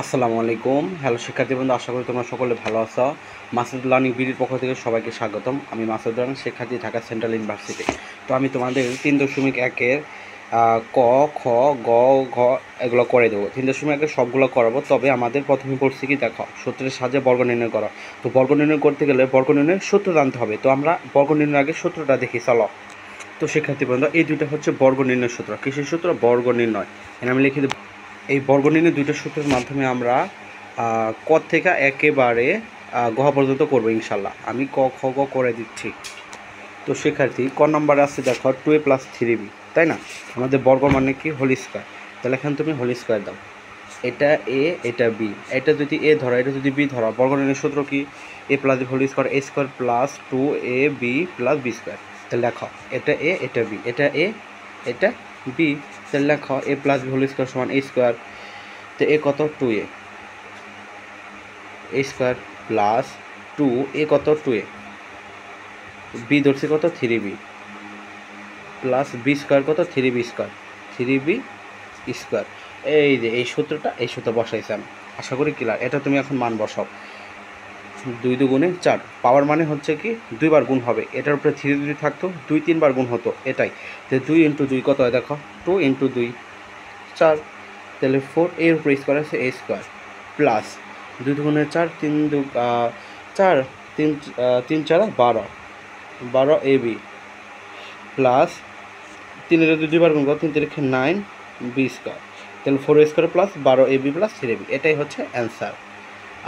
আসসালামু আলাইকুম। হ্যালো শিক্ষার্থী বন্ধু, আশা করি তোমরা সকলে ভালো আছো। মাসুদ লার্নিং বিডির পক্ষ থেকে সবাইকে স্বাগতম। আমি মাসুদ লার্নিং শিক্ষার্থী, ঢাকা সেন্ট্রাল ইউনিভার্সিটি। তো আমি তোমাদের 3.1-এর ক, খ, গ, ঘ এগুলো করে দেবো। 3.1-এর সবগুলো করাবো। তবে আমাদের প্রথমে পড়ছি কি দেখো, সূত্রের সাহায্যে বর্গ নির্ণয় করা। তো বর্গ নির্ণয় করতে গেলে বর্গ নির্ণয়ের সূত্র জানতে হবে। তো আমরা বর্গ নির্ণয়ের আগে সূত্রটা দেখি, চলো। তো শিক্ষার্থী বন্ধু, এই দুইটা হচ্ছে বর্গ নির্ণয় সূত্র। কিসের সূত্র? বর্গ নির্ণয়। এখানে আমি লিখে দেব। এই বর্গ নির্ণয় দুইটা সূত্রের মাধ্যমে আমরা ক থেকে একেবারে গ পর্যন্ত করবো ইনশাল্লাহ। আমি ক, খ, গ করে দিচ্ছি। তো শিক্ষার্থী, ক নম্বরে আছে দেখো 2a + 3b, তাই না? আমাদের বর্গ মানে কি? Whole square. তাহলে এখানে তুমি হোল স্কোয়ার দাও। এটা এ, এটা বি। এটা যদি এ ধরো, এটা যদি বি ধরো, বর্গ নির্ণয় সূত্র কি? a + b whole square, a square plus 2ab + b square. তাহলে লেখো, এটা এ, এটা বি, এটা এ, এটা বি। তাহলে লেখো a + b হোল স্কোয়ার সমান a স্কোয়ার। তো এ কত? 2a, a square plus 2a কত? 2a, বি ধরছি কত? 3b প্লাস বি স্কোয়ার কত? 3b square, 3b square. এই যে এই সূত্রটা, এই সূত্র বসাইছি আমি। আশা করি ক্লিয়ার। এটা তুমি এখন মান বসাও। 2 × 2 = 4। পাওয়ার মানে হচ্ছে কি 2বার গুণ হবে। এটার উপরে 3 যদি থাকতো 2-3বার গুণ হতো, এটাই। তো 2 × 2 কত হয় দেখো, 2 × 2 4। তাহলে 4, এর উপরে স্কোয়ার আছে a square plus 2 × 4, 3 × 4, 3 4 12, 12ab plus 3 এর 2বার গুণ করো, 3 3 9b স্কোয়ার। তাহলে 4a square plus 12ab plus 3ab। এটাই হচ্ছে অ্যান্সার।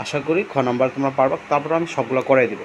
আশা করি খ নাম্বার তোমরা পারবা। তারপর আমি সবগুলো করাই দেবো।